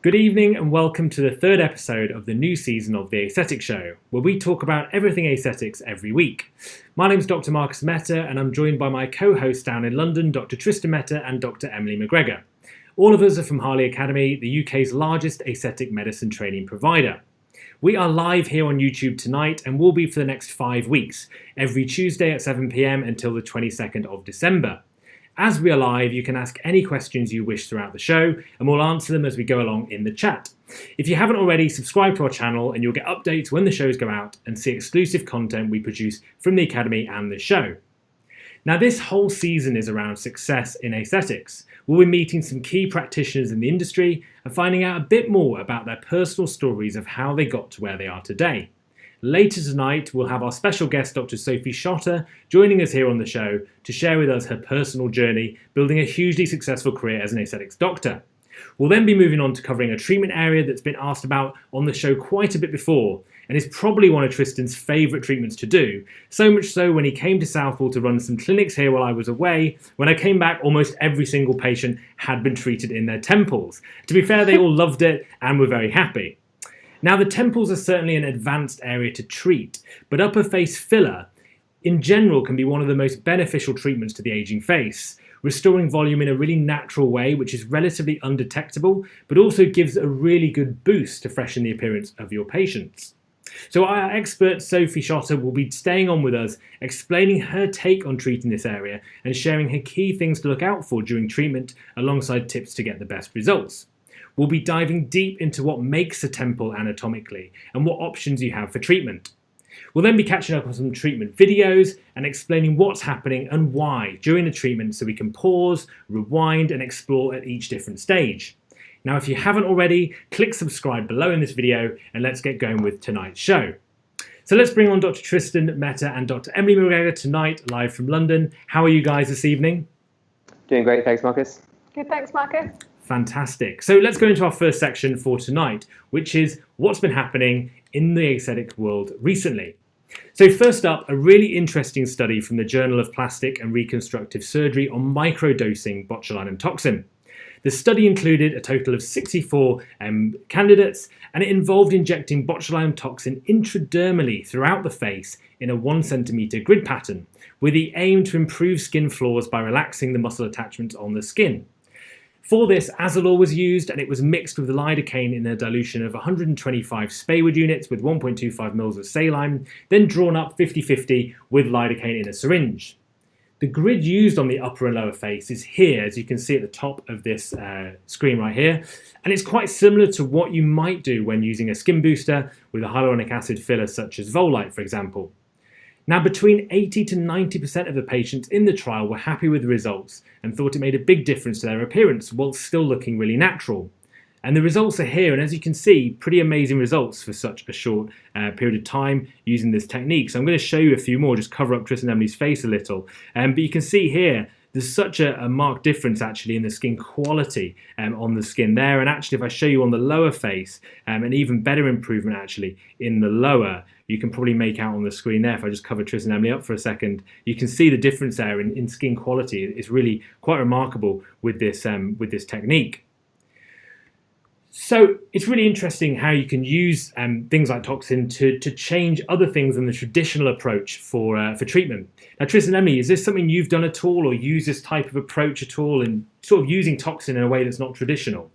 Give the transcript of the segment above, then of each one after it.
Good evening and welcome to the third episode of the new season of The Aesthetic Show, where we talk about everything aesthetics every week. My name's Dr. Marcus Mehta and I'm joined by my co-hosts down in London, Dr. Tristan Mehta and Dr. Emily McGregor. All of us are from Harley Academy, the UK's largest aesthetic medicine training provider. We are live here on YouTube tonight and will be for the next 5 weeks, every Tuesday at 7 PM until the 22nd of December. As we are live, you can ask any questions you wish throughout the show, and we'll answer them as we go along in the chat. If you haven't already, subscribe to our channel and you'll get updates when the shows go out and see exclusive content we produce from the Academy and the show. Now, this whole season is around success in aesthetics. We'll be meeting some key practitioners in the industry and finding out a bit more about their personal stories of how they got to where they are today. Later tonight, we'll have our special guest, Dr. Sophie Shotter, joining us here on the show to share with us her personal journey, building a hugely successful career as an aesthetics doctor. We'll then be moving on to covering a treatment area that's been asked about on the show quite a bit before, and is probably one of Tristan's favourite treatments to do, so much so when he came to Southall to run some clinics here while I was away, when I came back almost every single patient had been treated in their temples. To be fair, they all loved it and were very happy. Now, the temples are certainly an advanced area to treat, but upper face filler in general can be one of the most beneficial treatments to the aging face, restoring volume in a really natural way, which is relatively undetectable, but also gives a really good boost to freshen the appearance of your patients. So our expert Sophie Shotter will be staying on with us, explaining her take on treating this area and sharing her key things to look out for during treatment alongside tips to get the best results. We'll be diving deep into what makes a temple anatomically and what options you have for treatment. We'll then be catching up on some treatment videos and explaining what's happening and why during the treatment so we can pause, rewind and explore at each different stage. Now, if you haven't already, click subscribe below in this video and let's get going with tonight's show. So let's bring on Dr. Tristan Mehta and Dr. Emily McGregor tonight, live from London. How are you guys this evening? Doing great, thanks Marcus. Good, thanks Marcus. Fantastic. So let's go into our first section for tonight, which is what's been happening in the aesthetic world recently. So first up, a really interesting study from the Journal of Plastic and Reconstructive Surgery on microdosing botulinum toxin. The study included a total of 64 candidates, and it involved injecting botulinum toxin intradermally throughout the face in a 1 centimeter grid pattern, with the aim to improve skin flaws by relaxing the muscle attachments on the skin. For this, Azolor was used and it was mixed with lidocaine in a dilution of 125 Spayward units with 1.25 mils of saline, then drawn up 50-50 with lidocaine in a syringe. The grid used on the upper and lower face is here, as you can see at the top of this screen right here, and it's quite similar to what you might do when using a skin booster with a hyaluronic acid filler such as Volite, for example. Now, between 80 to 90% of the patients in the trial were happy with the results and thought it made a big difference to their appearance while still looking really natural. And the results are here, and as you can see, pretty amazing results for such a short period of time using this technique. So I'm going to show you a few more, just cover up Tristan and Emily's face a little. But you can see here, there's such a marked difference actually in the skin quality on the skin there. And actually, if I show you on the lower face, an even better improvement actually in the lower, you can probably make out on the screen there. If I just cover Tristan and Emily up for a second, you can see the difference there in skin quality. It's really quite remarkable with this technique. So it's really interesting how you can use things like toxin to change other things than the traditional approach for treatment. Now, Tristan and Emily, is this something you've done at all or use this type of approach at all in sort of using toxin in a way that's not traditional?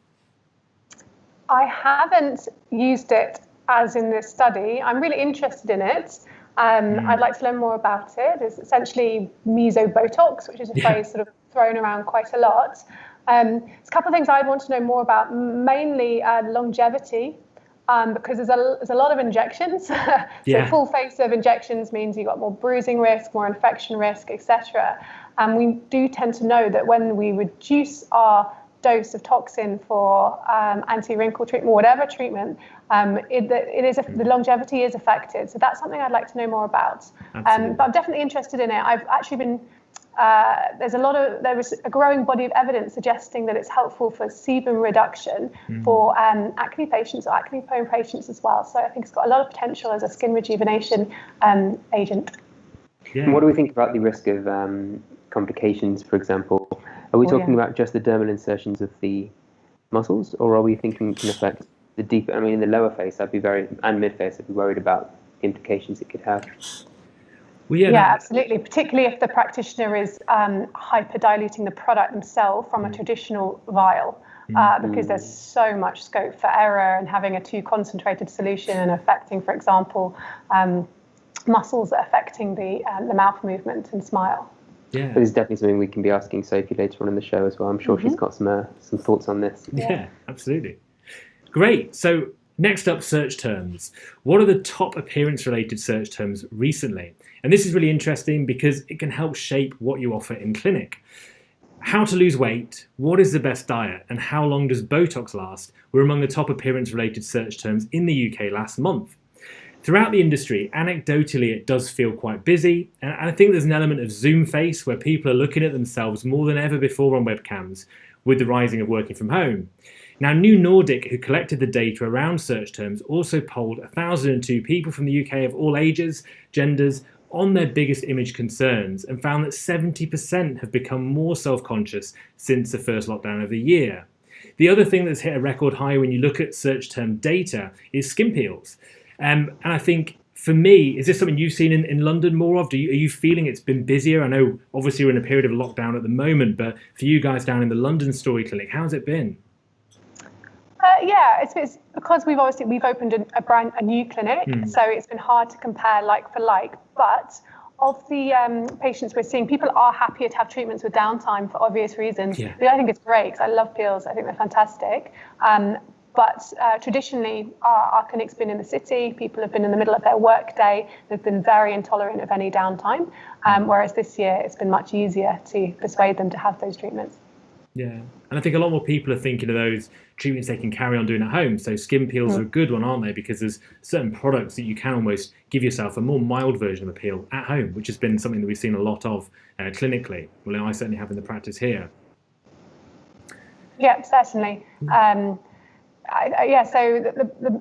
I haven't used it as in this study. I'm really interested in it. I'd like to learn more about it. It's essentially mesobotox, which is a phrase sort of thrown around quite a lot. There's a couple of things I'd want to know more about, mainly longevity, because there's a lot of injections. So full face of injections means you've got more bruising risk, more infection risk, etc. And we do tend to know that when we reduce our dose of toxin for anti-wrinkle treatment, whatever treatment, the longevity is affected. So that's something I'd like to know more about. But I'm definitely interested in it. I've actually been there was a growing body of evidence suggesting that it's helpful for sebum reduction for acne patients or acne prone patients as well. So I think it's got a lot of potential as a skin rejuvenation agent. Yeah. And what do we think about the risk of complications, for example? Are we talking about just the dermal insertions of the muscles, or are we thinking it can affect the deeper? I mean, in the lower face, and mid face, I'd be worried about the implications it could have. Well, yeah, absolutely. Particularly if the practitioner is hyperdiluting the product themselves from a traditional vial, because there's so much scope for error and having a too concentrated solution and affecting, for example, muscles that are affecting the mouth movement and smile. Yeah, but it's definitely something we can be asking Sophie later on in the show as well. I'm sure she's got some thoughts on this. Yeah, absolutely. Great. So next up, search terms. What are the top appearance-related search terms recently? And this is really interesting because it can help shape what you offer in clinic. How to lose weight, what is the best diet, and how long does Botox last were among the top appearance-related search terms in the UK last month. Throughout the industry, anecdotally, it does feel quite busy, and I think there's an element of Zoom face where people are looking at themselves more than ever before on webcams with the rising of working from home. Now, New Nordic, who collected the data around search terms, also polled 1,002 people from the UK of all ages, genders, on their biggest image concerns, and found that 70% have become more self-conscious since the first lockdown of the year. The other thing that's hit a record high when you look at search term data is skin peels. And I think, for me, is this something you've seen in London more of? Are you feeling it's been busier? I know, obviously, we're in a period of lockdown at the moment, but for you guys down in the London Story Clinic, how's it been? Yeah, it's because we've opened a new clinic, so it's been hard to compare like for like. But of the patients we're seeing, people are happier to have treatments with downtime for obvious reasons. Yeah. I think it's great because I love peels. I think they're fantastic. But traditionally, our clinic's been in the city. People have been in the middle of their work day. They've been very intolerant of any downtime. Whereas this year, it's been much easier to persuade them to have those treatments. Yeah, and I think a lot more people are thinking of those treatments they can carry on doing at home. So skin peels are a good one, aren't they? Because there's certain products that you can almost give yourself a more mild version of a peel at home, which has been something that we've seen a lot of clinically. Well, I certainly have in the practice here. Yeah, certainly. So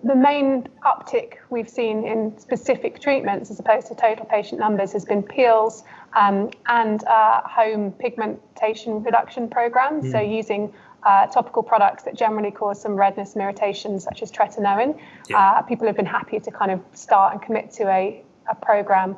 the main uptick we've seen in specific treatments as opposed to total patient numbers has been peels and home pigmentation reduction programs. So using topical products that generally cause some redness and irritation, such as tretinoin. People have been happy to kind of start and commit to a program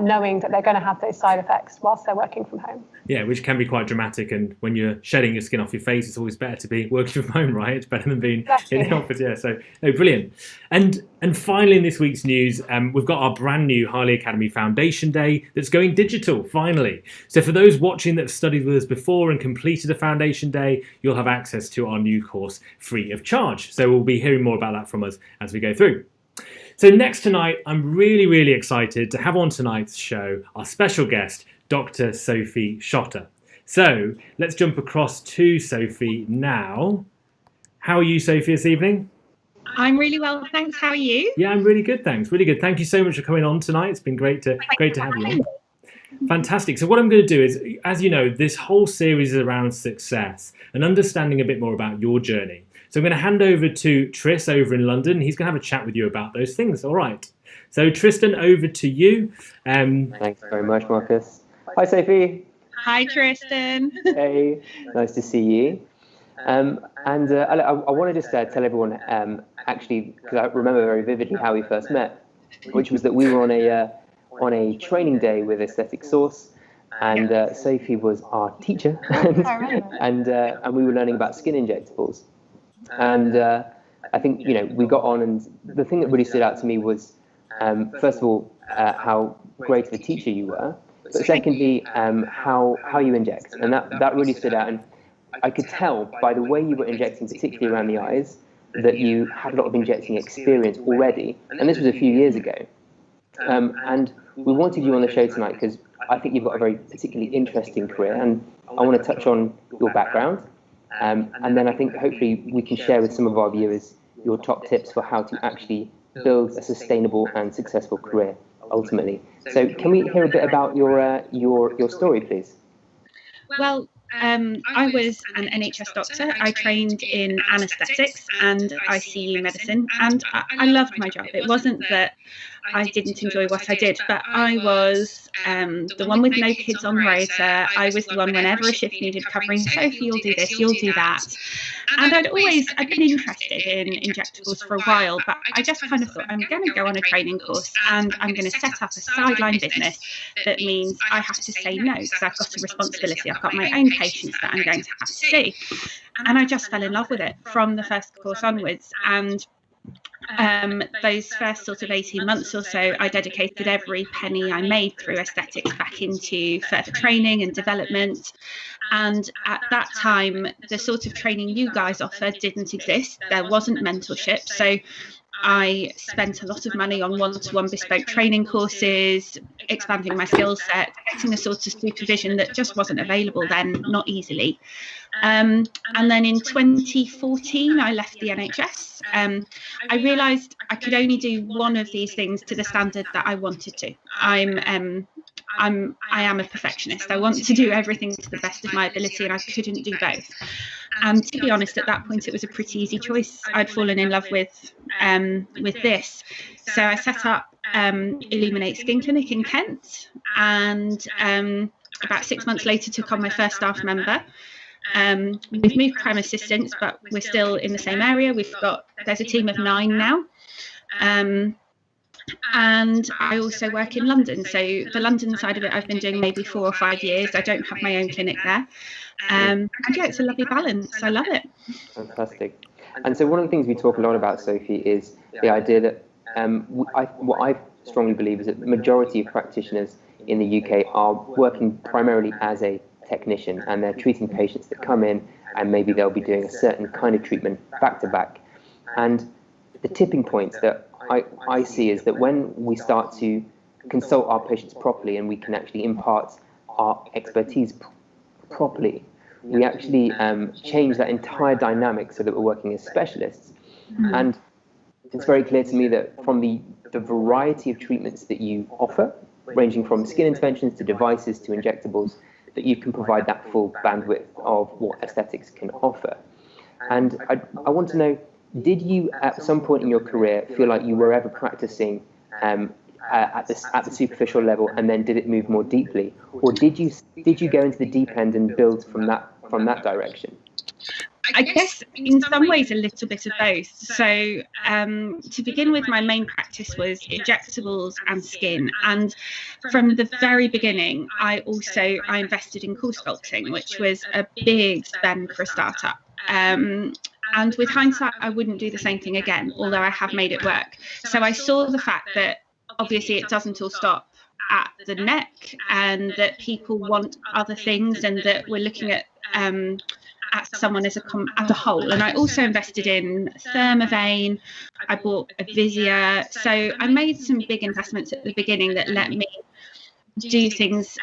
knowing that they're going to have those side effects whilst they're working from home. Yeah, which can be quite dramatic. And when you're shedding your skin off your face, it's always better to be working from home, right? It's better than being in the office. Yeah, so no, brilliant. And finally, in this week's news, we've got our brand new Harley Academy Foundation Day that's going digital, finally. So for those watching that have studied with us before and completed a Foundation Day, you'll have access to our new course free of charge. So we'll be hearing more about that from us as we go through. So next tonight, I'm really, really excited to have on tonight's show our special guest, Dr. Sophie Shotter. So let's jump across to Sophie now. How are you, Sophie, this evening? I'm really well, thanks. How are you? Yeah, I'm really good, thanks. Really good. Thank you so much for coming on tonight. It's been great to have you on. Fantastic. So what I'm going to do is, as you know, this whole series is around success and understanding a bit more about your journey. So I'm going to hand over to Tris over in London. He's going to have a chat with you about those things. All right. So Tristan, over to you. Thanks very much, Marcus. Hi, Sophie. Hi, Tristan. Hey, nice to see you. I want to just tell everyone, actually, because I remember very vividly how we first met, which was that we were on a training day with Aesthetic Source, and Sophie was our teacher, and we were learning about skin injectables. And I think, we got on, and the thing that really stood out to me was, first of all, how great of a teacher you were, but secondly, how you inject. And that really stood out. And I could tell by the way you were injecting, particularly around the eyes, that you had a lot of injecting experience already. And this was a few years ago. And we wanted you on the show tonight because I think you've got a very particularly interesting career. And I want to touch on your background. And then I think hopefully we can share with some of our viewers your top tips for how to actually build a sustainable and successful career ultimately. So can we hear a bit about your story, please? Well, I was an NHS doctor. I trained in anaesthetics and ICU medicine, and I loved my job. It wasn't that I didn't enjoy what I did, but I was the one with no kids on the rota. I was the one whenever a shift needed covering. Sophie, you'll do this, you'll do that. And I'd been interested in injectables for a while, but I just kind of thought, I'm going to go on a training course and I'm going to set up a sideline business. That means I have to say no, because I've got a responsibility. I've got my own patients that I'm going to have to see. And I just fell in love with it from the first course onwards. And those first sort of 18 months or so, I dedicated every penny I made through aesthetics back into further training and development. And at that time, the sort of training you guys offer didn't exist. There wasn't mentorship. So I spent a lot of money on one-to-one bespoke training courses, expanding my skill set, getting a sort of supervision that just wasn't available then, not easily. And then in 2014, I left the NHS. I realised I could only do one of these things to the standard that I wanted to. I am a perfectionist. I want to do everything to the best of my ability, and I couldn't do both. And to be honest, at that point, it was a pretty easy choice. I'd fallen in love with this. So I set up Illuminate Skin Clinic in Kent, and about 6 months later took on my first staff member. We've moved prime assistants, but we're still in the same area. There's a team of 9 now. And I also work in London. So the London side of it, I've been doing maybe 4 or 5 years. I don't have my own clinic there. And yeah, it's a lovely balance. I love it. Fantastic. And so one of the things we talk a lot about, Sophie, is the idea that what I strongly believe is that the majority of practitioners in the UK are working primarily as a technician, and they're treating patients that come in, and maybe they'll be doing a certain kind of treatment back to back. And the tipping point that I see is that when we start to consult our patients properly and we can actually impart our expertise properly, we actually change that entire dynamic so that we're working as specialists. And it's very clear to me that from the variety of treatments that you offer, ranging from skin interventions to devices to injectables, that you can provide that full bandwidth of what aesthetics can offer. And I want to know, did you at some point in your career feel like you were ever practicing at the superficial level, and then did it move more deeply, or did you go into the deep end and build from that direction? I guess in some ways a little bit of both. So to begin with, my main practice was injectables and skin, and from the very beginning I invested in cool sculpting, which was a big spend for a startup. And with hindsight, I wouldn't do the same thing again, although I have made it work. So I saw the fact that obviously it doesn't all stop at the neck, and that people want other things, and that we're looking at someone as a whole. And I also invested in Thermavane. I bought a Visia. So I made some big investments at the beginning that let me do things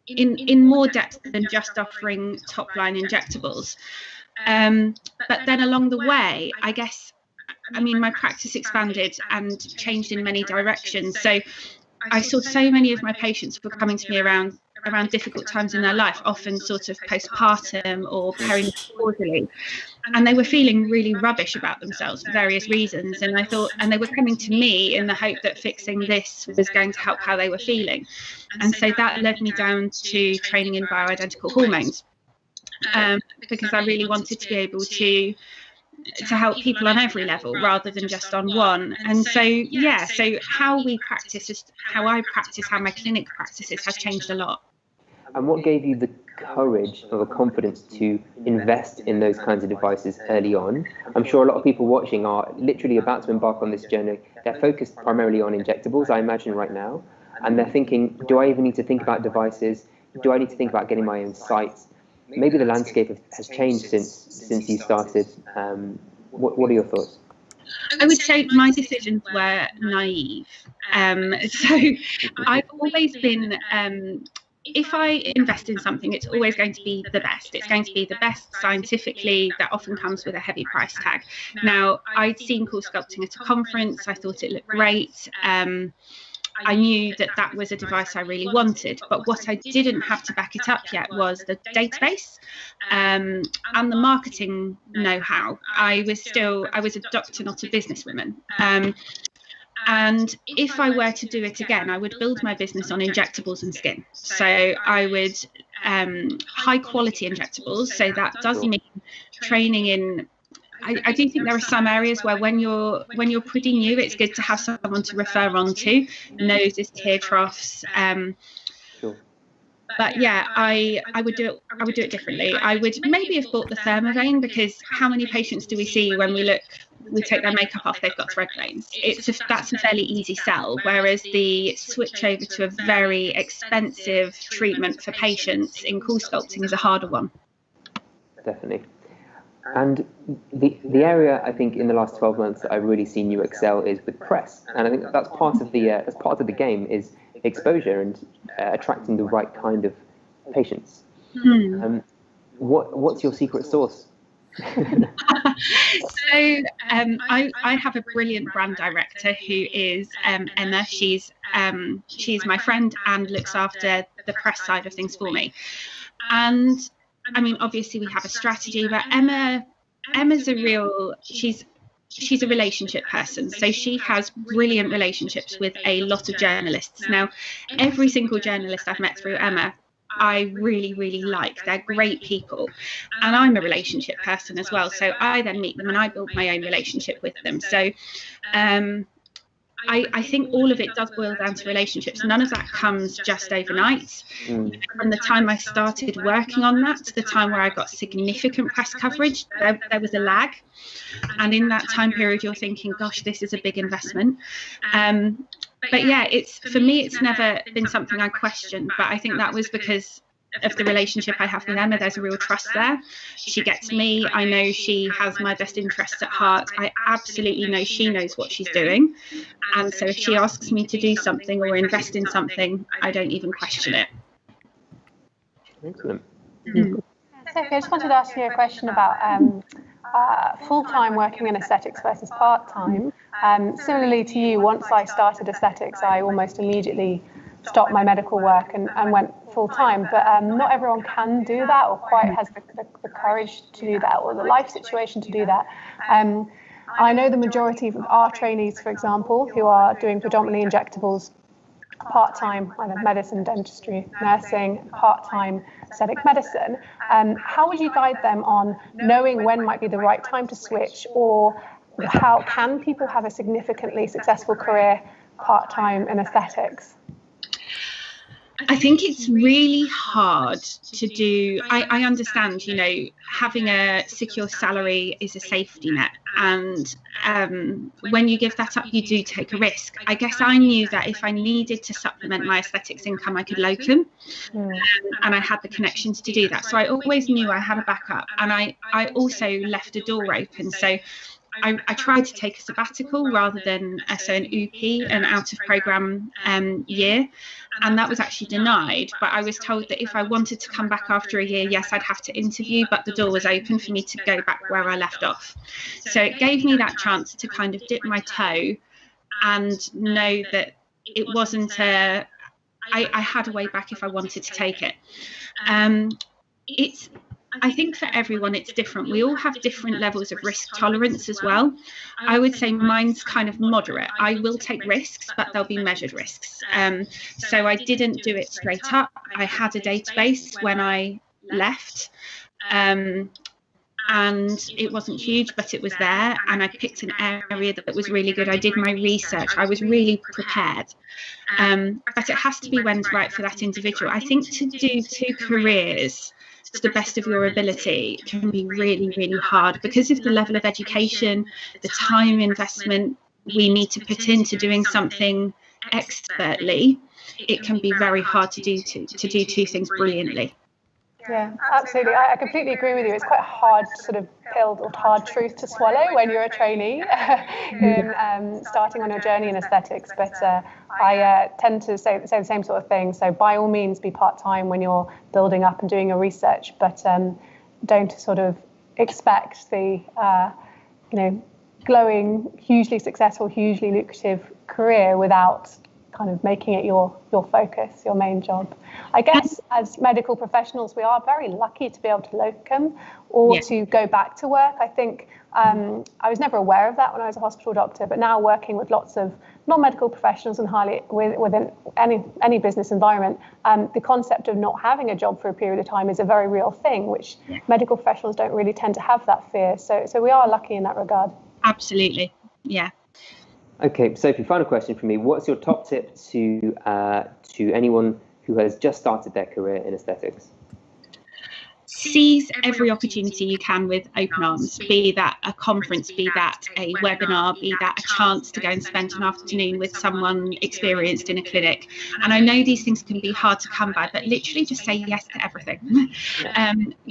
in more depth than just offering top line injectables. But then along the way, I guess, my practice expanded and changed in many directions. So I saw so many of my patients were coming to me around difficult times in their life, often sort of postpartum or perimenopausally, and they were feeling really rubbish about themselves for various reasons. And they were coming to me in the hope that fixing this was going to help how they were feeling. And so that led me down to training in bioidentical hormones, because I really wanted to be able to help people on every level rather than just on one. And so how I practice, how my clinic practices has changed a lot. And what gave you the courage or the confidence to invest in those kinds of devices early on? I'm sure a lot of people watching are literally about to embark on this journey. They're focused primarily on injectables, I imagine, right now, and they're thinking, do I even need to think about devices? Do I need to think about getting my own sites? Maybe the landscape has changed since you started. What are your thoughts? I would say my decisions were naive. So I've always been, if I invest in something, it's always going to be the best. It's going to be the best scientifically. That often comes with a heavy price tag. Now, I'd seen cool sculpting at a conference. I thought it looked great. I knew that was a device I really wanted, but what I didn't have to back it up yet was the database and the marketing know-how. I was a doctor, not a businesswoman. And if I were to do it again, I would build my business on injectables and skin. So I would high quality injectables. So that does mean training in. I do think there are some areas where when you're pretty new, it's good to have someone to refer on to, noses, tear troughs. But yeah, I would do it differently. I would maybe have bought the Thermavane, because how many patients do we see when we take their makeup off, they've got thread veins? That's a fairly easy sell, whereas the switch over to a very expensive treatment for patients in cool sculpting is a harder one. Definitely. And the area I think in the last 12 months that I've really seen you excel is with press, and I think that's part of the game is exposure and attracting the right kind of patients. What's your secret sauce? So I have a brilliant brand director who is Emma. She's my friend and looks after the press side of things for me. And I mean, obviously we have a strategy, but Emma's she's a relationship person. So she has brilliant relationships with a lot of journalists. Now, every single journalist I've met through Emma, I really, really like. They're great people. And I'm a relationship person as well. So I then meet them and I build my own relationship with them. So I think all of it does boil down to relationships. None of that comes just overnight. From the time I started working on that to the time where I got significant press coverage, there was a lag. And in that time period, you're thinking, gosh, this is a big investment. But yeah, for me, it's never been something I questioned. But I think that was because of the relationship I have with Emma. There's a real trust there. She gets me. I know she has my best interests at heart. I absolutely know she knows what she's doing. And so if she asks me to do something or invest in something, I don't even question it. Excellent. Sophie, I just wanted to ask you a question about full-time working in aesthetics versus part-time. Similarly to you, once I started aesthetics, I almost immediately stopped my medical work and went full-time, but not everyone can do that or quite has the courage to do that or the life situation to do that. I know the majority of our trainees, for example, who are doing predominantly injectables part-time, either medicine, dentistry, nursing, part-time aesthetic medicine. How would you guide them on knowing when might be the right time to switch, or how can people have a significantly successful career part-time in aesthetics? I think it's really hard to do. I understand, having a secure salary is a safety net. And when you give that up, you do take a risk. I guess I knew that if I needed to supplement my aesthetics income, I could locum. And I had the connections to do that. So I always knew I had a backup. And I also left a door open. So I tried to take a sabbatical rather than an UP, an out of programme year, and that was actually denied. But I was told that if I wanted to come back after a year, yes, I'd have to interview, but the door was open for me to go back where I left off. So it gave me that chance to kind of dip my toe and know that it wasn't I had a way back if I wanted to take it. I think for everyone it's different. We all have different levels of risk tolerance as well. I would say mine's kind of moderate. I will take risks, but they'll be measured risks. So I didn't do it straight up. I had a database when I left. And it wasn't huge, but it was there. And I picked an area that was really good. I did my research. I was really prepared. But it has to be when's right for that individual. I think to do two careers to the best of your ability can be really, really hard because of the level of education, the time investment we need to put into doing something expertly. It can be very hard to do two things brilliantly. Yeah, absolutely. I completely agree with you. It's quite a hard sort of pill or hard truth to swallow when you're a trainee in starting on your journey in aesthetics. But I tend to say the same sort of thing. So by all means, be part-time when you're building up and doing your research, but don't sort of expect the glowing, hugely successful, hugely lucrative career without kind of making it your focus, your main job. I guess as medical professionals, we are very lucky to be able to locum or to go back to work. I think I was never aware of that when I was a hospital doctor, but now working with lots of non-medical professionals and highly within any business environment, the concept of not having a job for a period of time is a very real thing, which medical professionals don't really tend to have that fear. So we are lucky in that regard. Absolutely, yeah. Okay, Sophie, final question for me. What's your top tip to anyone who has just started their career in aesthetics? Seize every opportunity you can with open arms, be that a conference, be that a webinar, be that a chance to go and spend an afternoon with someone experienced in a clinic. And I know these things can be hard to come by, but literally just say yes to everything.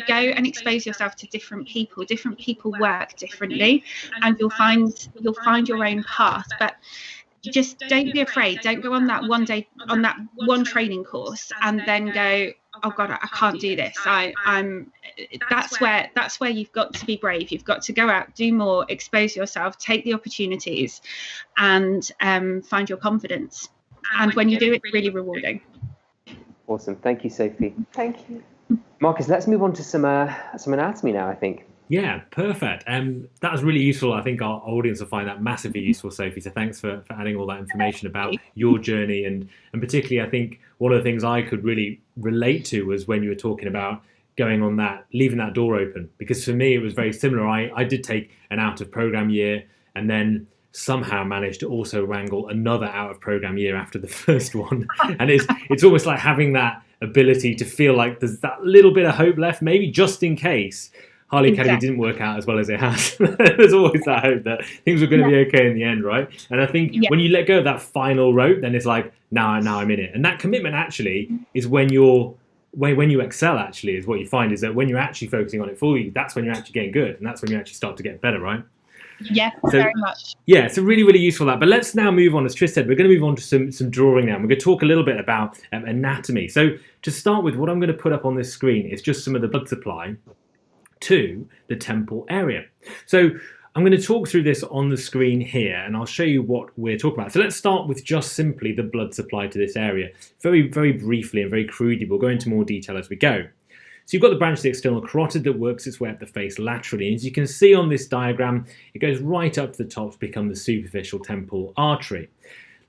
Go and expose yourself to different people. Different people work differently, and you'll find your own path. But just don't be afraid. Don't go on that one day, on that one training course, and then go, oh God, I can't do this. That's where you've got to be brave. You've got to go out, do more, expose yourself, take the opportunities, and find your confidence. And when you do it, really rewarding. Awesome. Thank you, Sophie. Thank you. Marcus, let's move on to some anatomy now, I think. Yeah, perfect. That was really useful. I think our audience will find that massively useful, Sophie. So thanks for adding all that information about your journey. And particularly, I think one of the things I could really relate to was when you were talking about going on that, leaving that door open. Because for me, it was very similar. I did take an out of program year and then somehow managed to also wrangle another out of program year after the first one. And it's almost like having that ability to feel like there's that little bit of hope left, maybe just in case Harley Academy didn't work out as well as it has. There's always that hope that things were going to be okay in the end, right? And I think when you let go of that final rope, then it's like, now I'm in it. And that commitment actually is when you excel, actually, is what you find is that when you're actually focusing on it fully, that's when you're actually getting good. And that's when you actually start to get better, right? Yeah, very much. Yeah, it's a really, really useful that. But let's now move on, as Tris said, we're going to move on to some drawing now. And we're going to talk a little bit about anatomy. So to start with, what I'm going to put up on this screen is just some of the blood supply to the temple area. So I'm going to talk through this on the screen here, and I'll show you what we're talking about. So let's start with just simply the blood supply to this area. Very, very briefly and very crudely, we'll go into more detail as we go. So you've got the branch of the external carotid that works its way up the face laterally. And as you can see on this diagram, it goes right up to the top to become the superficial temple artery.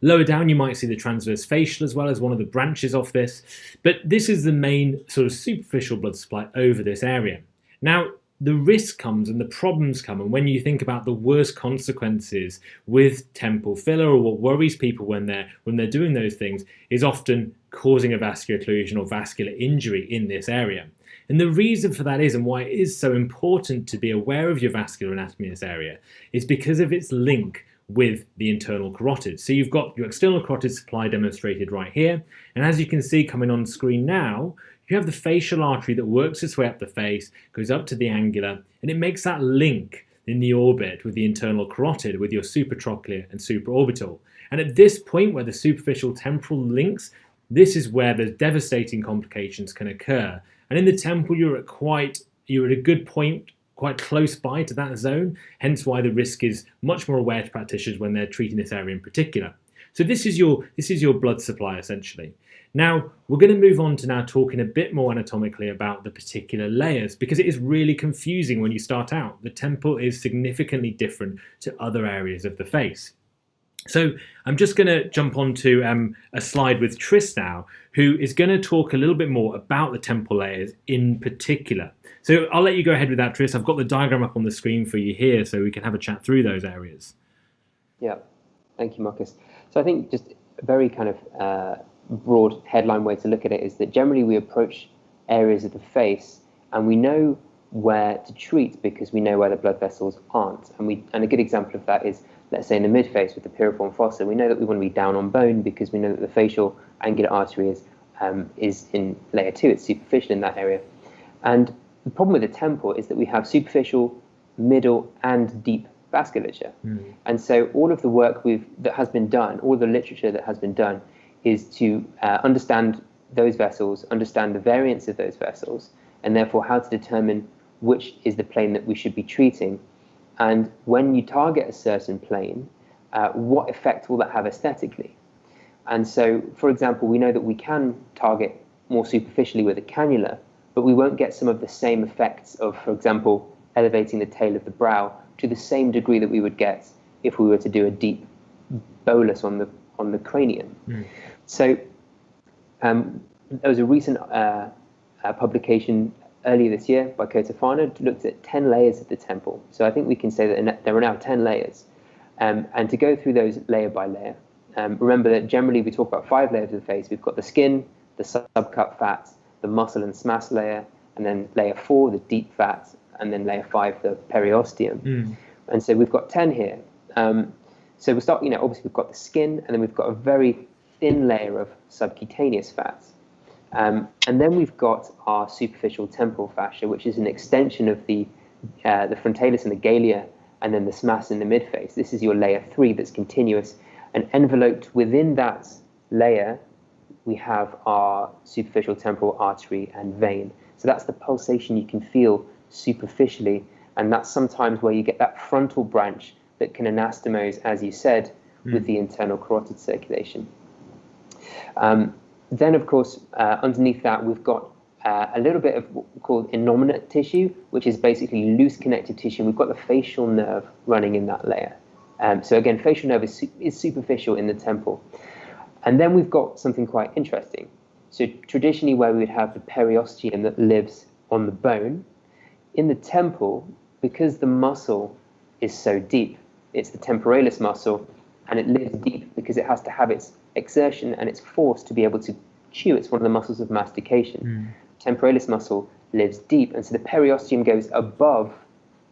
Lower down, you might see the transverse facial as well as one of the branches off this. But this is the main sort of superficial blood supply over this area. Now, the risk comes and the problems come, and when you think about the worst consequences with temple filler, or what worries people when they're doing those things, is often causing a vascular occlusion or vascular injury in this area. And the reason for that is, and why it is so important to be aware of your vascular anatomy in this area, is because of its link with the internal carotid. So you've got your external carotid supply demonstrated right here, and as you can see coming on screen now, you have the facial artery that works its way up the face, goes up to the angular, and it makes that link in the orbit with the internal carotid, with your supratrochlear and supraorbital. And at this point where the superficial temporal links, this is where the devastating complications can occur. And in the temple, you're at a good point, quite close by to that zone, hence why the risk is much more aware to practitioners when they're treating this area in particular. So this is your blood supply essentially. Now, we're going to move on to now talking a bit more anatomically about the particular layers, because it is really confusing when you start out. The temple is significantly different to other areas of the face. So I'm just going to jump onto a slide with Tris now, who is going to talk a little bit more about the temple layers in particular. So I'll let you go ahead with that, Tris. I've got the diagram up on the screen for you here, so we can have a chat through those areas. Yeah, thank you, Marcus. So I think just a very kind of broad headline way to look at it is that generally we approach areas of the face and we know where to treat because we know where the blood vessels aren't. And a good example of that is, let's say in the midface with the piriform fossa, we know that we want to be down on bone because we know that the facial angular artery is in layer 2, it's superficial in that area. And the problem with the temple is that we have superficial, middle and deep vasculature. And so all of the work that has been done, all the literature that has been done, is to understand those vessels, understand the variance of those vessels, and therefore how to determine which is the plane that we should be treating. And when you target a certain plane, what effect will that have aesthetically? And so, for example, we know that we can target more superficially with a cannula, but we won't get some of the same effects of, for example, elevating the tail of the brow to the same degree that we would get if we were to do a deep bolus on the cranium. So there was a recent publication earlier this year by Kotofana, looked at 10 layers of the temple. So I think we can say that there are now 10 layers. And to go through those layer by layer, remember that generally we talk about 5 layers of the face. We've got the skin, the subcut fat, the muscle and SMAS layer, and then layer 4, the deep fat, and then layer 5, the periosteum. And so we've got 10 here. So we'll start, obviously we've got the skin, and then we've got a very thin layer of subcutaneous fat. And then we've got our superficial temporal fascia, which is an extension of the frontalis and the galea, and then the SMAS in the midface. This is your layer 3 that's continuous. And enveloped within that layer, we have our superficial temporal artery and vein. So that's the pulsation you can feel superficially. And that's sometimes where you get that frontal branch that can anastomose, as you said, with the internal carotid circulation. Then, of course, underneath that, we've got a little bit of what we call innominate tissue, which is basically loose connective tissue. We've got the facial nerve running in that layer. So again, facial nerve is superficial in the temple. And then we've got something quite interesting. So traditionally, where we would have the periosteum that lives on the bone, in the temple, because the muscle is so deep, it's the temporalis muscle, and it lives deep because it has to have its exertion and its force to be able to chew. It's one of the muscles of mastication. Temporalis muscle lives deep, and so the periosteum goes above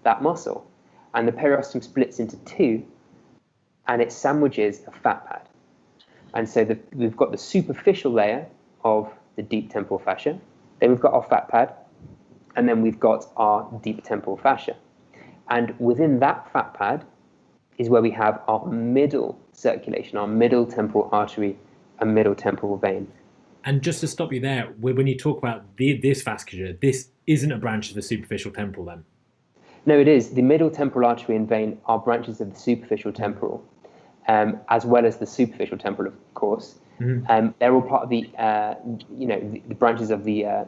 that muscle, and the periosteum splits into 2, and it sandwiches a fat pad. And so we've got the superficial layer of the deep temporal fascia, then we've got our fat pad, and then we've got our deep temporal fascia. And within that fat pad is where we have our middle circulation, our middle temporal artery and middle temporal vein. And just to stop you there, when you talk about this vasculature, this isn't a branch of the superficial temporal then? No, it is. The middle temporal artery and vein are branches of the superficial temporal, as well as the superficial temporal, of course. They're all part of the branches of the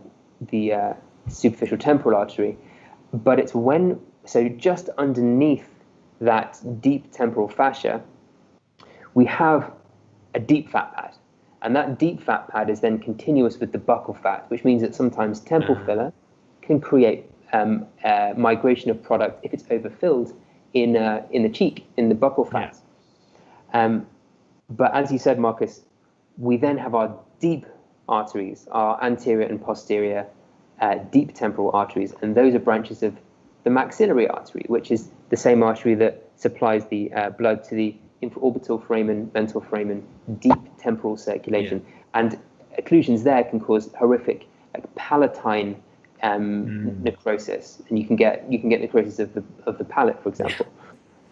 superficial temporal artery. But it's so just underneath that deep temporal fascia, we have a deep fat pad. And that deep fat pad is then continuous with the buccal fat, which means that sometimes temporal filler can create migration of product if it's overfilled in the cheek, in the buccal fat. But as you said, Marcus, we then have our deep arteries, our anterior and posterior deep temporal arteries, and those are branches of the maxillary artery, which is the same artery that supplies the blood to the infraorbital foramen, ventral foramen, deep temporal circulation. And occlusions there can cause horrific, palatine necrosis, and you can get necrosis of the palate, for example.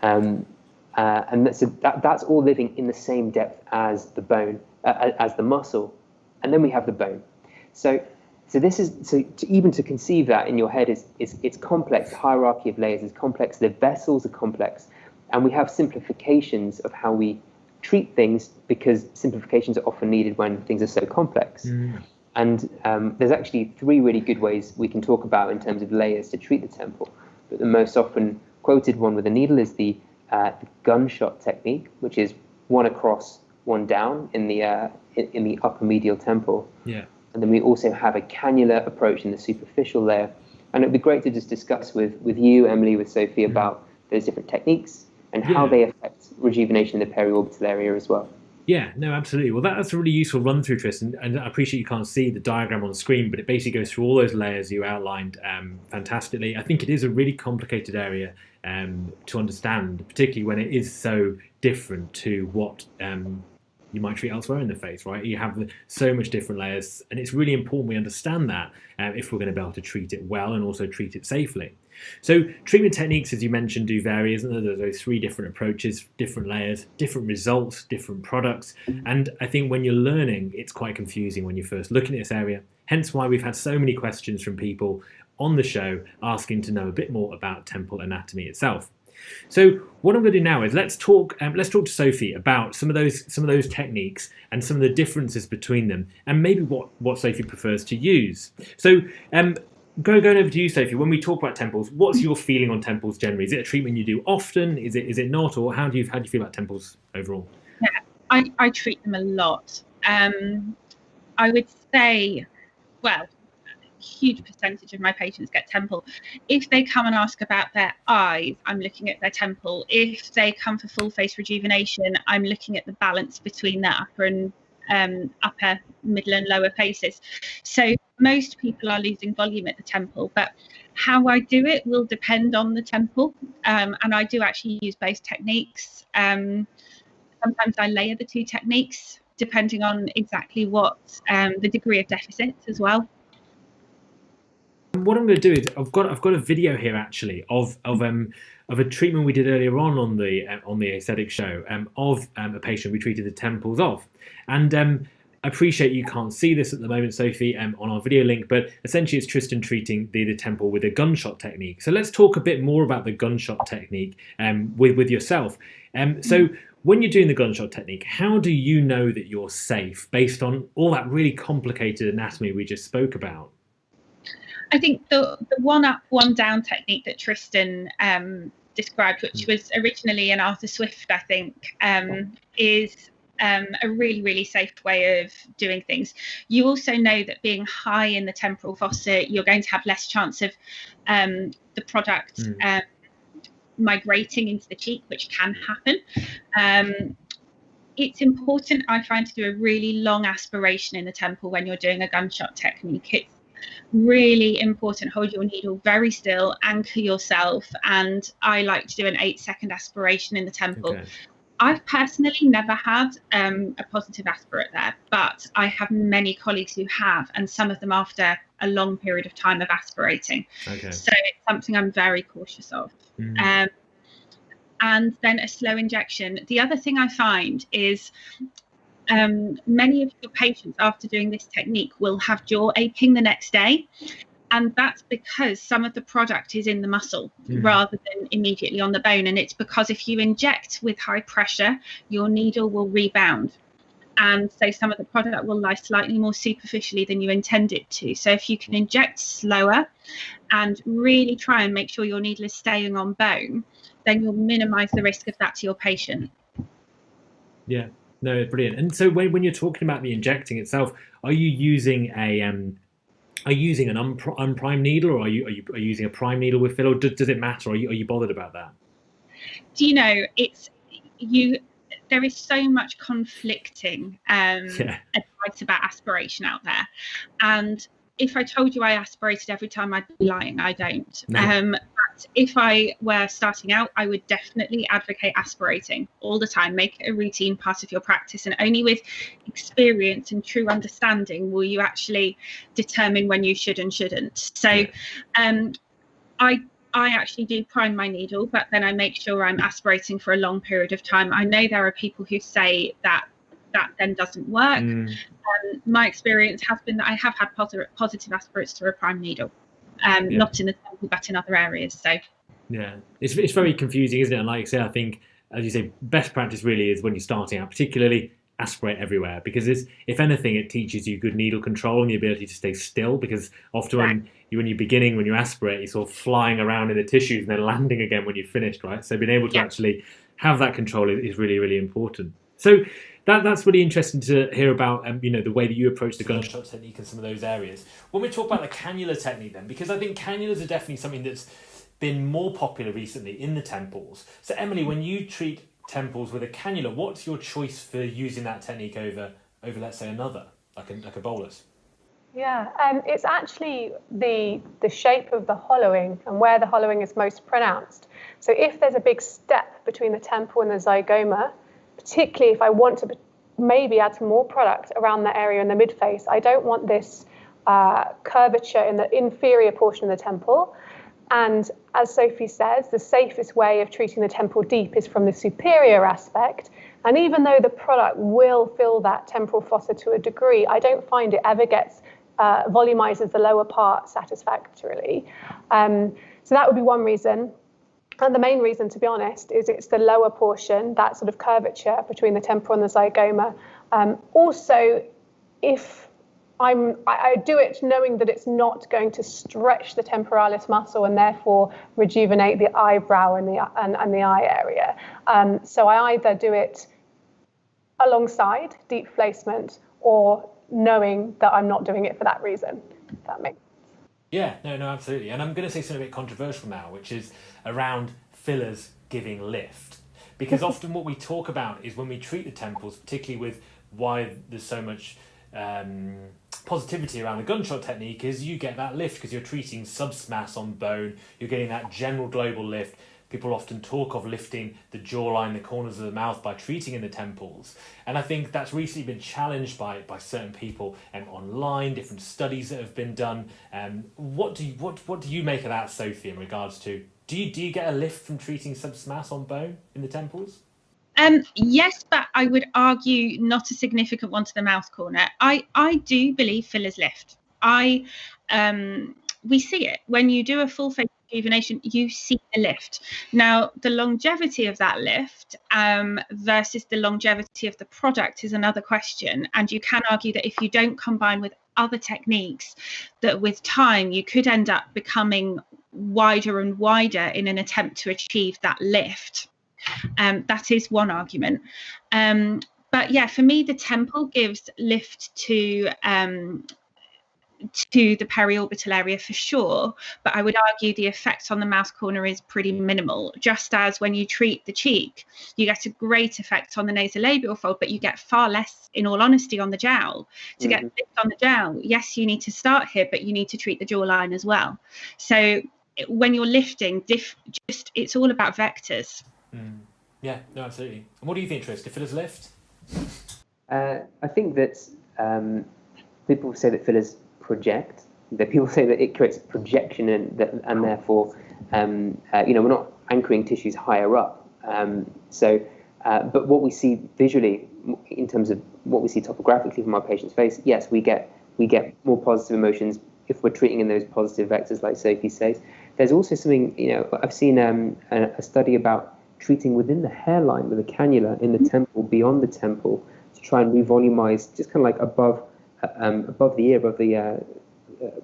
And that's all living in the same depth as the bone, as the muscle, and then we have the bone. So this is to conceive that in your head is it's complex. The hierarchy of layers is complex. The vessels are complex, and we have simplifications of how we treat things because simplifications are often needed when things are so complex. And there's actually 3 really good ways we can talk about in terms of layers to treat the temple. But the most often quoted one with a needle is the gunshot technique, which is 1 across, 1 down in the upper medial temple. And then we also have a cannula approach in the superficial layer. And it'd be great to just discuss with you, Emily, with Sophie, about those different techniques and how they affect rejuvenation in the periorbital area as well. Yeah, no, absolutely. Well, that's a really useful run through, Tristan. And I appreciate you can't see the diagram on the screen, but it basically goes through all those layers you outlined fantastically. I think it is a really complicated area to understand, particularly when it is so different to what you might treat elsewhere in the face, right? You have so much different layers, and it's really important we understand that if we're going to be able to treat it well and also treat it safely. So treatment techniques, as you mentioned, do vary, isn't there? There's those 3 different approaches, different layers, different results, different products. And I think when you're learning, it's quite confusing when you're first looking at this area. Hence why we've had so many questions from people on the show asking to know a bit more about temple anatomy itself. So what I'm going to do now is let's talk to Sophie about some of those techniques and some of the differences between them, and maybe what Sophie prefers to use. So going over to you, Sophie. When we talk about temples, what's your feeling on temples generally? Is it a treatment you do often? Is it not, or how do you feel about temples overall? Yeah, I treat them a lot. I would say, well, a huge percentage of my patients get temple. If they come and ask about their eyes, I'm looking at their temple. If they come for full face rejuvenation, I'm looking at the balance between their upper, middle and lower faces. So most people are losing volume at the temple, but how I do it will depend on the temple. And I do actually use both techniques. Sometimes I layer the two techniques depending on exactly what the degree of deficit as well. What I'm going to do is I've got a video here actually of a treatment we did earlier on the aesthetic show of a patient we treated the temples of, and I appreciate you can't see this at the moment, Sophie, on our video link, but essentially it's Tristan treating the temple with a gunshot technique. So let's talk a bit more about the gunshot technique with yourself. So when you're doing the gunshot technique, how do you know that you're safe based on all that really complicated anatomy we just spoke about? I think the one up, one down technique that Tristan described, which was originally an Arthur Swift, I think, is a really, really safe way of doing things. You also know that being high in the temporal fossa, you're going to have less chance of the product migrating into the cheek, which can happen. It's important, I find, to do a really long aspiration in the temple when you're doing a gunshot technique. It's really important. Hold your needle very still, anchor yourself, and I like to do an 8-second aspiration in the temple. Okay. I've personally never had a positive aspirate there, but I have many colleagues who have, and some of them after a long period of time of aspirating. Okay. So it's something I'm very cautious of. And then a slow injection. The other thing I find is many of your patients after doing this technique will have jaw aching the next day. And that's because some of the product is in the muscle rather than immediately on the bone. And it's because if you inject with high pressure, your needle will rebound. And so some of the product will lie slightly more superficially than you intend it to. So if you can inject slower and really try and make sure your needle is staying on bone, then you'll minimize the risk of that to your patient. Yeah, no, brilliant. And so when you're talking about the injecting itself, are you using an unprimed needle, or are you using a prime needle with fill, or does it matter? Are you bothered about that? Do you know, there is so much conflicting advice about aspiration out there, and if I told you I aspirated every time, I'd be lying. I don't. No. But if I were starting out, I would definitely advocate aspirating all the time. Make it a routine part of your practice, and only with experience and true understanding will you actually determine when you should and shouldn't. So I actually do prime my needle, but then I make sure I'm aspirating for a long period of time. I know there are people who say that then doesn't work. My experience has been that I have had positive aspirates through a prime needle, not in the temple, but in other areas. So yeah, it's very confusing, isn't it? And like I say, I think, as you say, best practice really is when you're starting out, particularly aspirate everywhere, because if anything, it teaches you good needle control and the ability to stay still, because often when you're beginning, when you aspirate, you're sort of flying around in the tissues and then landing again when you've finished, right? So being able to actually have that control is really, really important. So that's really interesting to hear about, the way that you approach the gunshot technique and some of those areas. When we talk about the cannula technique then, because I think cannulas are definitely something that's been more popular recently in the temples. So Emily, when you treat temples with a cannula, what's your choice for using that technique over let's say another, like a bolus? Yeah, it's actually the shape of the hollowing and where the hollowing is most pronounced. So if there's a big step between the temple and the zygoma, particularly if I want to maybe add some more product around that area in the midface, I don't want this curvature in the inferior portion of the temple. And as Sophie says, the safest way of treating the temple deep is from the superior aspect. And even though the product will fill that temporal fossa to a degree, I don't find it ever gets volumizes the lower part satisfactorily. So that would be one reason. And the main reason, to be honest, is it's the lower portion, that sort of curvature between the temporal and the zygoma. Also, if I do it knowing that it's not going to stretch the temporalis muscle and therefore rejuvenate the eyebrow and the eye area. So I either do it alongside deep placement or knowing that I'm not doing it for that reason. If that makes sense. Yeah, no, absolutely. And I'm going to say something a bit controversial now, which is around fillers giving lift. Because often what we talk about is when we treat the temples, particularly with why there's so much positivity around the gunshot technique, is you get that lift because you're treating submass on bone, you're getting that general global lift. People often talk of lifting the jawline, the corners of the mouth by treating in the temples. And I think that's recently been challenged by certain people online, different studies that have been done. What do you make of that, Sophie, in regards to, do you get a lift from treating submass on bone in the temples? Yes, but I would argue not a significant one to the mouth corner. I do believe fillers lift. We see it when you do a full face rejuvenation, you see a lift. Now, the longevity of that lift versus the longevity of the product is another question. And you can argue that if you don't combine with other techniques, that with time you could end up becoming wider and wider in an attempt to achieve that lift. That is one argument. But yeah, for me, the temple gives lift to the periorbital area for sure, but I would argue the effect on the mouth corner is pretty minimal. Just as when you treat the cheek, you get a great effect on the nasolabial fold, but you get far less, in all honesty, on the jowl. To get lift on the jowl, yes, you need to start here, but you need to treat the jawline as well. So when you're lifting, it's all about vectors. Yeah, no, absolutely. And what do you think, Tris? Do fillers lift? I think that people say that fillers project. That people say that it creates projection and therefore, we're not anchoring tissues higher up. But what we see visually, in terms of what we see topographically from our patient's face, yes, we get more positive emotions if we're treating in those positive vectors, like Sophie says. There's also something, I've seen a study about treating within the hairline with a cannula in the temple, beyond the temple, to try and revolumize, just kind of like above the ear,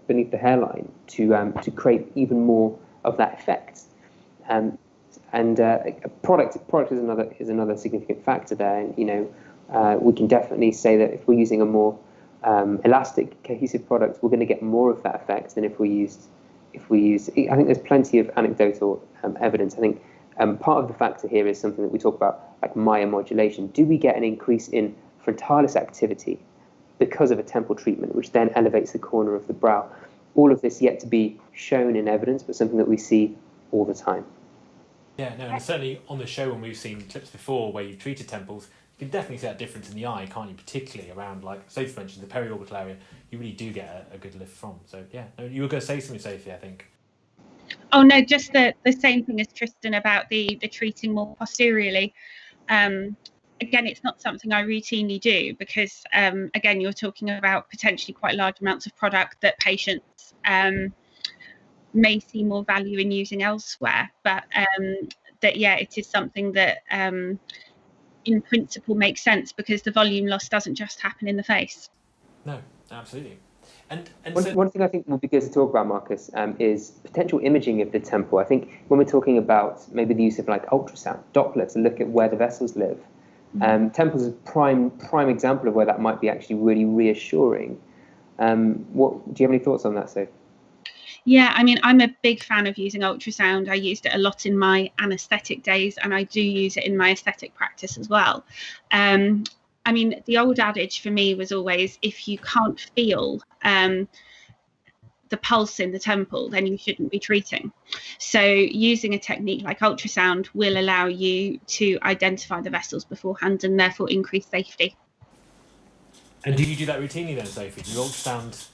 beneath the hairline, to create even more of that effect. Product is another significant factor there. And, we can definitely say that if we're using a more elastic, cohesive product, we're going to get more of that effect than if we use. I think there's plenty of anecdotal evidence. I think part of the factor here is something that we talk about, like myomodulation. Do we get an increase in frontalis activity because of a temple treatment, which then elevates the corner of the brow? All of this yet to be shown in evidence, but something that we see all the time. Yeah, no, and certainly on the show when we've seen clips before where you've treated temples, you can definitely see that difference in the eye, can't you? Particularly around, like Sophie mentioned, the periorbital area, you really do get a good lift from. So yeah, no, you were going to say something, Sophie, I think. Oh no, just the same thing as Tristan about the treating more posteriorly. Again, it's not something I routinely do because, again, you're talking about potentially quite large amounts of product that patients may see more value in using elsewhere. But it is something that in principle makes sense because the volume loss doesn't just happen in the face. No, absolutely. And one thing I think would be good to talk about, Marcus, is potential imaging of the temple. I think when we're talking about maybe the use of like ultrasound, Doppler, to look at where the vessels live, temples is a prime example of where that might be actually really reassuring. Do you have any thoughts on that, Sophie? Yeah, I mean, I'm a big fan of using ultrasound. I used it a lot in my anaesthetic days, and I do use it in my aesthetic practice as well. I mean, the old adage for me was always, if you can't feel the pulse in the temple, then you shouldn't be treating. So using a technique like ultrasound will allow you to identify the vessels beforehand and therefore increase safety. And do you do that routinely then, Sophie? Do you ultrasound?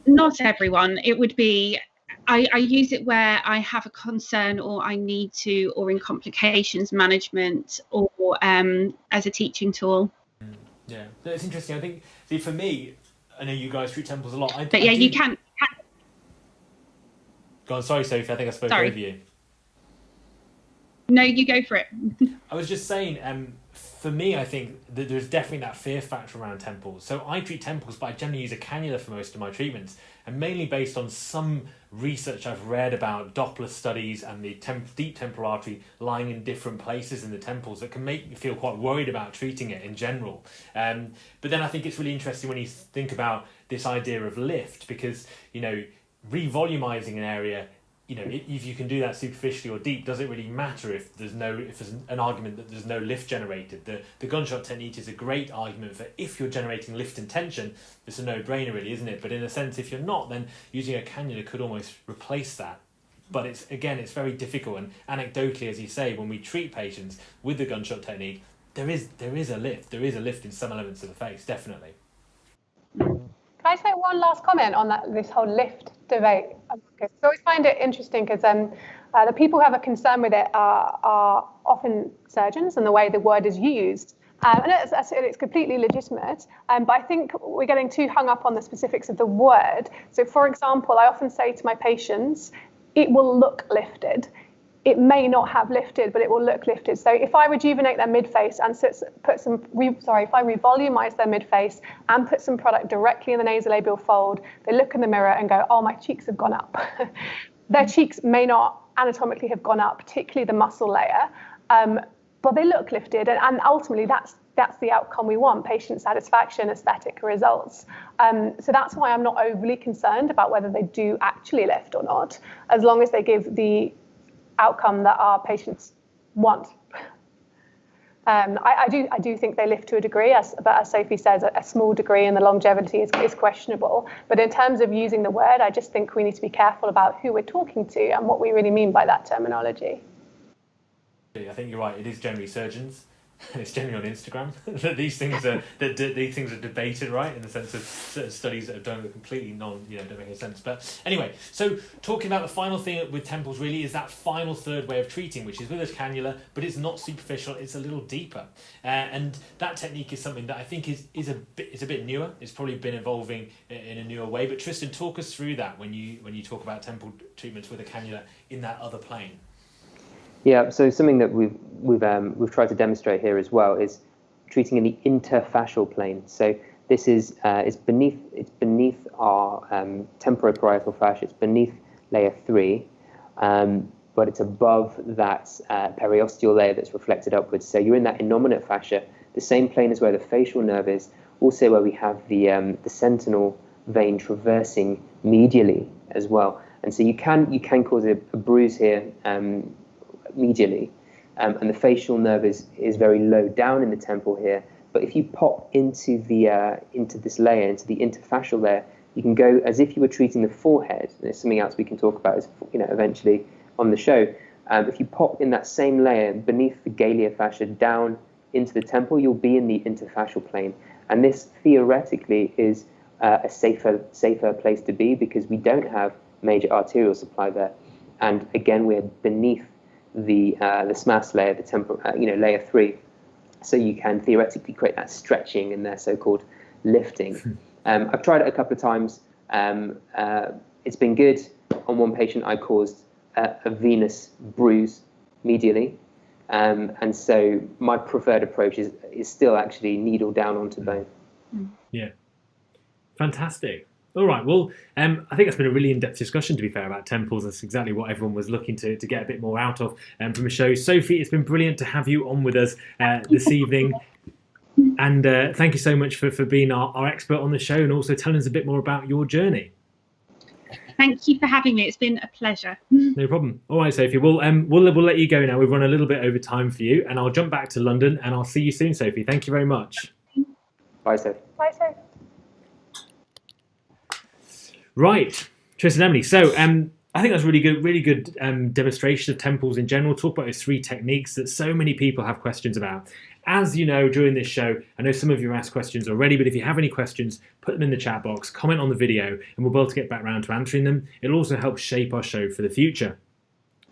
Not everyone. It would be, I use it where I have a concern or I need to, or in complications management or as a teaching tool. Yeah, it's interesting. I think, for me, I know you guys treat temples a lot. You can. Go on, sorry, Sophie, I think I spoke over you. No, you go for it. I was just saying, for me, I think that there's definitely that fear factor around temples. So I treat temples, but I generally use a cannula for most of my treatments, and mainly based on some research I've read about Doppler studies and the deep temporal artery lying in different places in the temples that can make me feel quite worried about treating it in general. But then I think it's really interesting when you think about this idea of lift, because, you know, revolumizing an area, you know, if you can do that superficially or deep, does it really matter if there's an argument that there's no lift generated? The gunshot technique is a great argument for if you're generating lift and tension. It's a no-brainer really, isn't it? But in a sense, if you're not, then using a cannula could almost replace that. But it's very difficult, and anecdotally, as you say, when we treat patients with the gunshot technique, there is a lift in some elements of the face, definitely. Can I say one last comment on this whole lift debate? I always find it interesting because the people who have a concern with it are often surgeons and the way the word is used. And it's completely legitimate, but I think we're getting too hung up on the specifics of the word. So, for example, I often say to my patients, it will look lifted. It may not have lifted, but it will look lifted. So if I rejuvenate their midface and if I revolumize their midface and put some product directly in the nasolabial fold, they look in the mirror and go, oh, my cheeks have gone up. Their cheeks may not anatomically have gone up, particularly the muscle layer, but they look lifted. And ultimately, that's the outcome we want: patient satisfaction, aesthetic results. So that's why I'm not overly concerned about whether they do actually lift or not, as long as they give the outcome that our patients want. I do think they lift to a degree, but as Sophie says, a small degree, and the longevity is questionable. But in terms of using the word, I just think we need to be careful about who we're talking to and what we really mean by that terminology. I think you're right. It is generally surgeons. It's generally on Instagram that these things are debated, right? In the sense of studies that have done it completely don't make any sense. But anyway, so talking about the final thing with temples really is that final third way of treating, which is with a cannula, but it's not superficial; it's a little deeper. And that technique is something that I think is a bit newer. It's probably been evolving in a newer way. But Tristan, talk us through that when you talk about temple treatments with a cannula in that other plane. Yeah, so something that we've tried to demonstrate here as well is treating in the interfacial plane. So this is it's beneath our temporoparietal fascia. It's beneath layer 3, but it's above that periosteal layer that's reflected upwards. So you're in that innominate fascia, the same plane as where the facial nerve is, also where we have the sentinel vein traversing medially as well. And so you can cause a bruise here medially, and the facial nerve is very low down in the temple here. But if you pop into this layer, into the interfacial layer, you can go as if you were treating the forehead. And there's something else we can talk about, eventually on the show. If you pop in that same layer beneath the Galea fascia down into the temple, you'll be in the interfacial plane. And this theoretically is a safer place to be because we don't have major arterial supply there. And again, we're beneath the SMAS layer, the temporal, layer 3, so you can theoretically create that stretching and their so-called lifting. I've tried it a couple of times. It's been good. On one patient, I caused a venous bruise medially, and so my preferred approach is still actually needle down onto bone. Yeah, fantastic. All right, well, I think that's been a really in-depth discussion, to be fair, about temples. That's exactly what everyone was looking to get a bit more out of from the show. Sophie, it's been brilliant to have you on with us this evening. And thank you so much for being our expert on the show and also telling us a bit more about your journey. Thank you for having me. It's been a pleasure. No problem. All right, Sophie, we'll let you go now. We've run a little bit over time for you, and I'll jump back to London, and I'll see you soon, Sophie. Thank you very much. Bye, Sophie. Bye, Sophie. Right, Tristan, Emily. So I think that's really good demonstration of temples in general. Talk about those 3 techniques that so many people have questions about. As you know, during this show, I know some of you have asked questions already, but if you have any questions, put them in the chat box, comment on the video, and we'll be able to get back around to answering them. It'll also help shape our show for the future.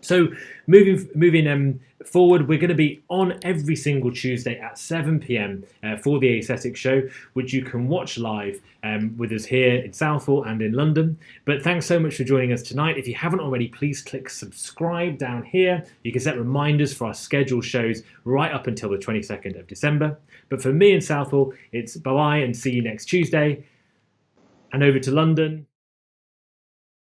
So moving forward, we're going to be on every single Tuesday at 7 p.m. For the Aesthetics Show, which you can watch live with us here in Southall and in London. But thanks so much for joining us tonight. If you haven't already, please click subscribe down here. You can set reminders for our scheduled shows right up until the 22nd of December. But for me in Southall, it's bye-bye and see you next Tuesday. And over to London.